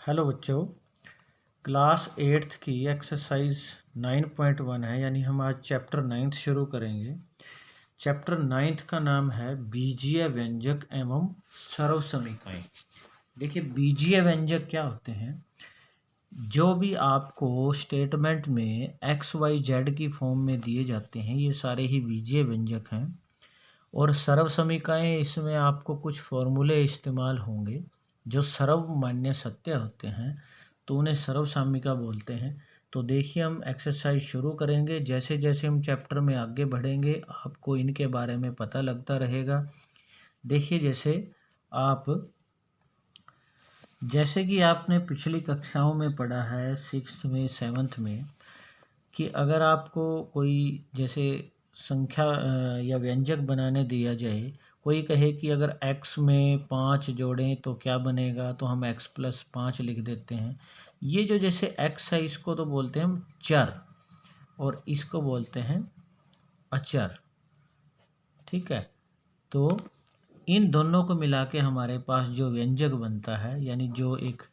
Hello बच्चों, class 8th की exercise 9.1 है। यानी हम आज चैप्टर 9th शुरू करेंगे। चैप्टर 9th का नाम है बीजीय व्यंजक एवं सर्वसमीकाएं। देखिए, बीजीय व्यंजक क्या होते हैं? जो भी आपको स्टेटमेंट में एक्स वाई जेड की फॉर्म में दिए जाते हैं, ये सारे ही बीजीय व्यंजक हैं। और सर्वसमीकाएं, इसमें आपको कुछ फॉर्मूले इस्तेमाल होंगे जो सर्वमान्य सत्य होते हैं, तो उन्हें सर्वसामिका बोलते हैं। तो देखिए, हम एक्सरसाइज शुरू करेंगे। जैसे जैसे हम चैप्टर में आगे बढ़ेंगे, आपको इनके बारे में पता लगता रहेगा। देखिए, जैसे कि आपने पिछली कक्षाओं में पढ़ा है, 6th में 7th में, कि अगर आपको कोई जैसे संख्या या व्यंजक बनाने दिया जाए, कोई कहे कि अगर x में 5 जोड़ें तो क्या बनेगा, तो हम x+5 लिख देते हैं। ये जो जैसे x है, इसको तो बोलते हैं हम चर, और इसको बोलते हैं अचर। ठीक है, तो इन दोनों को मिला के हमारे पास जो व्यंजक बनता है, यानी जो एक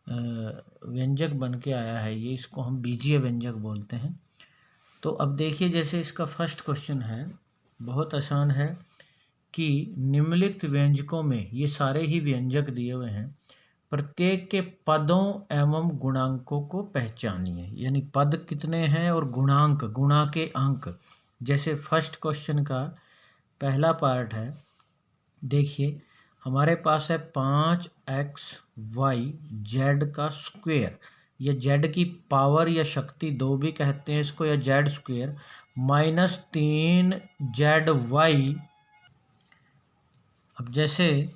व्यंजक बन के आया है, ये इसको हम बीजीय व्यंजक बोलते हैं। तो अब देखिए, जैसे इसका फर्स्ट क्वेश्चन है, बहुत आसान है कि निम्नलिखित व्यंजकों में, ये सारे ही व्यंजक दिए हुए हैं, प्रत्येक के पदों एवं गुणांकों को पहचानिए। यानी पद कितने हैं और गुणांक, गुणा के अंक। जैसे फर्स्ट क्वेश्चन का पहला पार्ट है, देखिए हमारे पास है 5xy z का स्क्वायर, या z की पावर या शक्ति 2 भी कहते हैं इसको, या z स्क्वायर -3zy। अब जैसे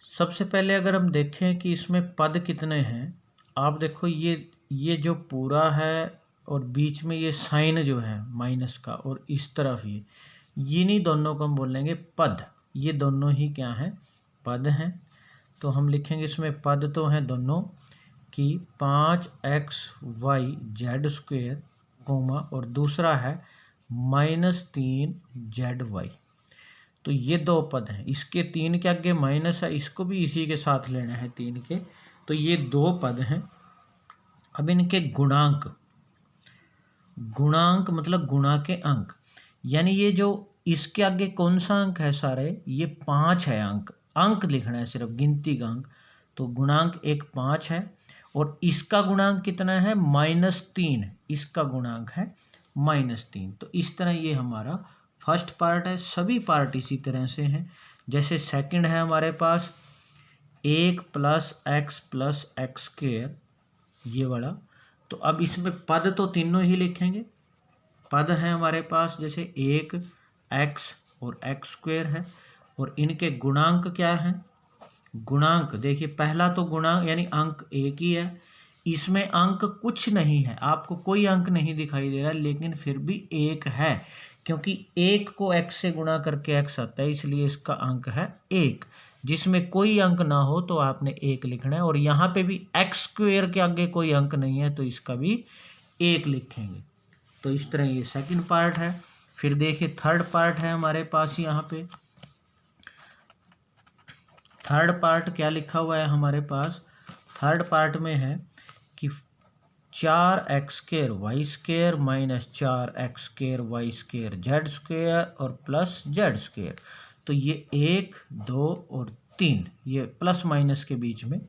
सबसे पहले अगर हम देखें कि इसमें पद कितने हैं, आप देखो ये जो पूरा है और बीच में ये साइन जो है माइनस का, और इस तरफ ये, इन्हीं दोनों को हम बोलेंगे पद। ये दोनों ही क्या हैं? पद हैं। तो हम लिखेंगे इसमें पद तो हैं दोनों कि 5xy z कोमा, और दूसरा है -3zy। तो ये 2 पद हैं। इसके 3 के आगे माइनस है, इसको भी इसी के साथ लेना है 3 के। तो ये 2 पद हैं। अब इनके गुणांक, गुणांक मतलब गुणा के अंक, यानी ये जो इसके आगे कौन सा अंक है, सारे ये 5 है। अंक लिखना है, सिर्फ गिनती का अंक। तो गुणांक एक 5 है, और इसका गुणांक कितना है? -3। इसका गुणांक है -3। तो इस तरह ये हमारा फर्स्ट पार्ट है। सभी पार्ट इसी तरह से हैं। जैसे सेकंड है हमारे पास 1 + x + x², ये वाला। तो अब इसमें पद तो तीनों ही लिखेंगे। पद हैं हमारे पास, जैसे 1 x और x² है, और इनके गुणांक क्या हैं? गुणांक देखिए, पहला तो गुणांक यानी अंक एक ही है, इसमें अंक कुछ नहीं है, आपको कोई अंक नहीं दिखाई दे रहा, लेकिन फिर भी एक है, क्योंकि 1 को x से गुणा करके x आता है, इसलिए इसका अंक है 1। जिसमें कोई अंक ना हो तो आपने 1 लिखना है, और यहाँ पे भी x² के आगे कोई अंक नहीं है, तो इसका भी 1 लिखेंगे। तो इस तरह ये सेकंड पार्ट है। फिर देखिए, थर्ड पार्ट है हमारे पास यहाँ पे। थर्ड पार्ट क्या लिखा हुआ है हमारे पास? थर्ड पार्ट में है कि 4x² y² -4x² y² z² और +z²। तो ये 1 2 और 3, ये प्लस माइनस के बीच में,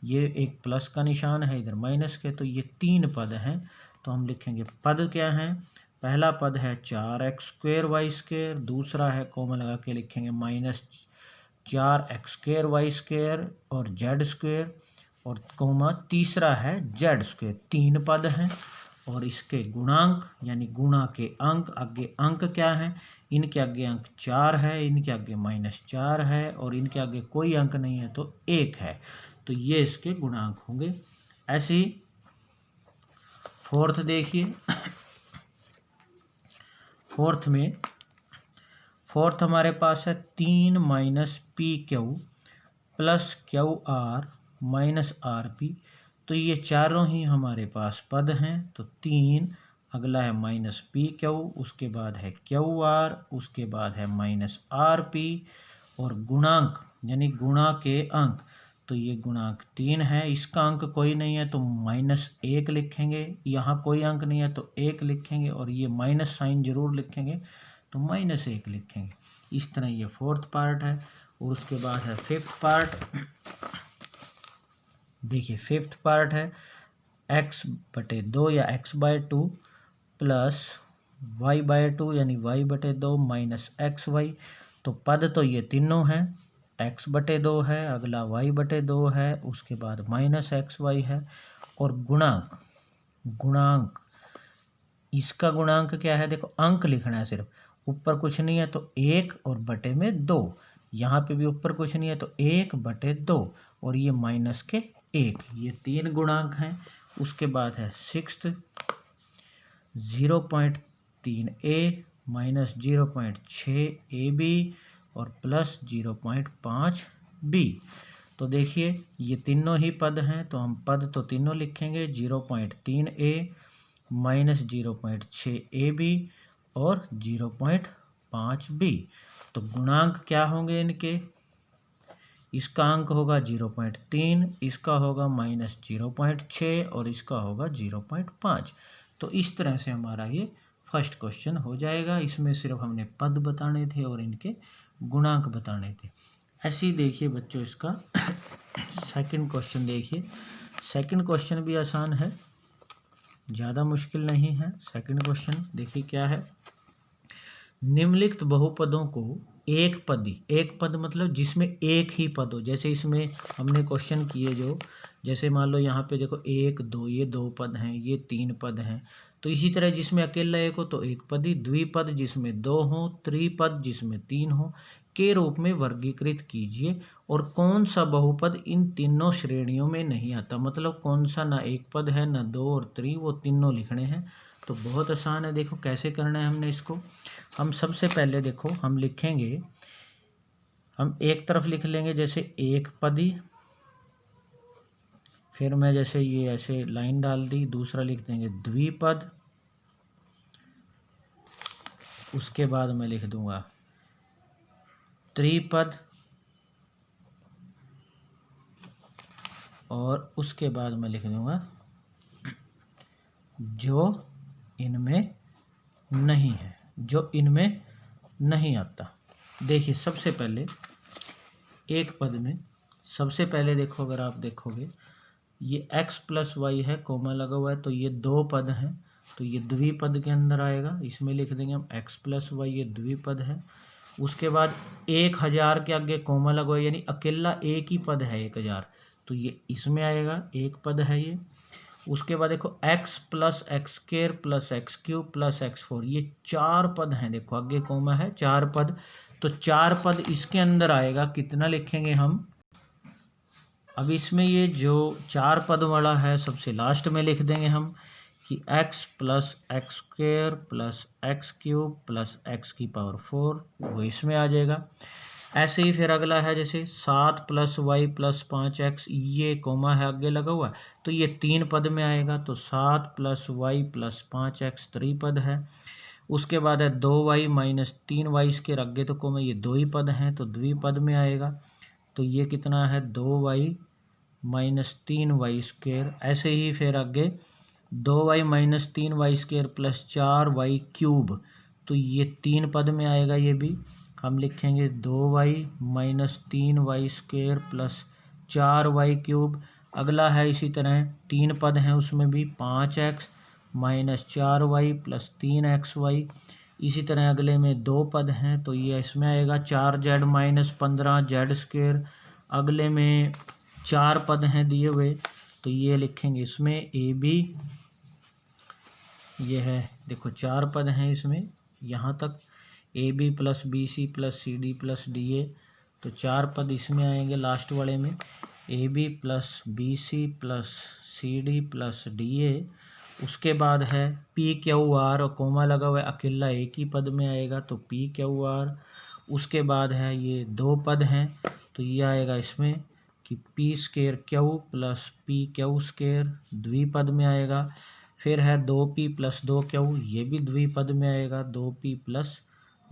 ये एक प्लस का निशान है, इधर माइनस के। तो ये 3 पद हैं। तो हम लिखेंगे पद क्या हैं? पहला पद है 4x² y², दूसरा है कोमा लगा के लिखेंगे -4x² y² और z², और कोमा तीसरा है z²। 3 पद हैं, और इसके गुणांक यानी गुणा के अंक, आगे अंक क्या है? इनके आगे अंक 4 है, इनके आगे -4 है, और इनके आगे कोई अंक नहीं है, तो 1 है। तो ये इसके गुणांक होंगे। ऐसे ही फोर्थ देखिए, फोर्थ हमारे पास है 3 - pq + qr - rp। तो ये चारों ही हमारे पास पद हैं। तो 3, अगला है -pq, उसके बाद है qr, उसके बाद है -rp, और गुणांक यानी गुणा के अंक। तो ये गुणांक 3 है। इसका अंक कोई नहीं है तो -1 लिखेंगे, यहाँ कोई अंक नहीं है तो 1 लिखेंगे, और ये माइनस साइन जरूर लिखेंगे तो -1 लिखेंगे। इस तरह ये फोर्थ पार्ट है। और उसके बाद है फिफ्थ पार्ट। देखिए फिफ्थ पार्ट है x/2 या x/2 प्लस y/2 यानी y/2 माइनस xy। तो पद तो ये तीनों हैं, x/2 है, अगला y/2 है, उसके बाद माइनस xy है। और गुणांक इसका गुणांक क्या है, देखो अंक लिखना है सिर्फ, ऊपर कुछ नहीं है तो 1 और बटे में 2, यहाँ पे भी ऊपर कुछ नहीं है तो 1/2 और ये माइनस के 1, ये 3 गुणांक हैं। उसके बाद है सिक्स्थ 0.3a माइनस 0.6ab और प्लस 0.5b। तो देखिए ये तीनों ही पद हैं, तो हम पद तो तीनों लिखेंगे, 0.3a माइनस 0.6ab और 0.5b। तो गुणांक क्या होंगे इनके, इसका अंक होगा 0.3, इसका होगा -0.6 और इसका होगा 0.5। तो इस तरह से हमारा ये फर्स्ट क्वेश्चन हो जाएगा। इसमें सिर्फ हमने पद बताने थे और इनके गुणांक बताने थे। ऐसे ही देखिए बच्चों इसका सेकंड क्वेश्चन देखिए। सेकंड क्वेश्चन भी आसान है, ज़्यादा मुश्किल नहीं है। सेकंड क्वेश्चन देखिए क्या है, निम्नलिखित बहुपदों को एक पद मतलब जिसमें एक ही पद हो। जैसे इसमें हमने क्वेश्चन किए जो, जैसे मान लो यहाँ पे देखो 1 2, ये 2 पद हैं, ये 3 पद हैं। तो इसी तरह जिसमें अकेला एक हो तो एक पदी, द्विपद जिसमें 2 हो, त्रिपद जिसमें 3 हो के रूप में वर्गीकृत कीजिए। और कौन सा बहुपद इन तीनों श्रेणियों में नहीं आता, मतलब कौन सा ना एक पद है ना 2 और 3, वो तीनों लिखने हैं। तो बहुत आसान है, देखो कैसे करना है हमने इसको। हम सबसे पहले देखो हम लिखेंगे, हम एक तरफ लिख लेंगे जैसे एक पदी, फिर मैं जैसे ये ऐसे लाइन डाल दी, दूसरा लिख देंगे द्विपद, उसके बाद मैं लिख दूंगा त्रिपद, और उसके बाद मैं लिख दूंगा जो इनमें नहीं है, जो इनमें नहीं आता। देखिए सबसे पहले एक पद में सबसे पहले देखो, अगर आप देखोगे ये x प्लस वाई है, कोमा लगा हुआ है, तो ये 2 पद हैं, तो ये द्विपद के अंदर आएगा। इसमें लिख देंगे हम x प्लस वाई, ये द्विपद है। उसके बाद 1000 के आगे कोमा लगा हुआ है, यानी अकेला एक ही पद है 1000, तो ये इसमें आएगा, एक पद है ये। उसके बाद देखो x plus x square plus x cube plus x4, ये 4 पद हैं, देखो आगे कोमा है, 4 पद, तो 4 पद इसके अंदर आएगा। कितना लिखेंगे हम, अब इसमें ये जो 4 पद वाला है सबसे लास्ट में लिख देंगे हम कि x plus x square plus x cube plus x⁴ वो इसमें आ जाएगा। ऐसे ही फिर अगला है जैसे 7 प्लस वाई प्लस 5x, ये कोमा है आगे लगा हुआ, तो ये 3 पद में आएगा, तो 7 प्लस वाई प्लस 5x त्रिपद है। उसके बाद है 2y माइनस 3y, इसके आगे तो कोमा, ये 2 ही पद हैं तो द्विपद में आएगा, तो ये कितना है 2y माइनस 3y स्क्वायर। ऐसे ही फिर आगे 2y minus 3y square plus 4y cube, तो ये 3 पद में आएगा, ये भी हम लिखेंगे 2y minus 3y square plus 4y cube. अगला है इसी तरह 3 पद हैं, उसमें भी 5x minus 4y plus 3xy। इसी तरह अगले में 2 पद हैं, तो ये इसमें आएगा 4z माइनस 15z स्क्वायर। अगले में 4 पद हैं दिए हुए, तो ये लिखेंगे इसमें ab, ये है देखो 4 पद हैं इसमें यहाँ तक, A B plus B C plus C D plus D A, तो 4 पद इसमें आएंगे लास्ट वाले में, A B plus B C plus C D plus D A. उसके बाद है पी क्यू आर, और कोमा लगा हुआ है, अकेला एक ही पद में आएगा, तो पी क्यू आर। उसके बाद है ये 2 पद हैं, तो ये आएगा इसमें कि P square Q plus P Q square, द्विपद में आएगा। फिर है 2p प्लस 2q, ये भी द्विपद में आएगा, 2p प्लस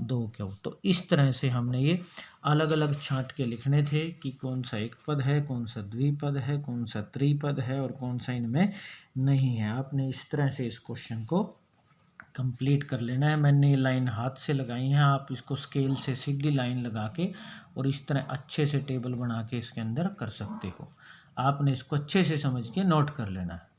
2q। तो इस तरह से हमने ये अलग अलग छांट के लिखने थे कि कौन सा एक पद है, कौन सा द्विपद है, कौन सा त्रिपद है और कौन सा इनमें नहीं है। आपने इस तरह से इस क्वेश्चन को कंप्लीट कर लेना है। मैंने ये लाइन हाथ से लगाई है, आप इसको स्केल से सीधी लाइन लगा के और इस तरह अच्छे से टेबल बना के इसके अंदर कर सकते हो। आपने इसको अच्छे से समझ के नोट कर लेना है।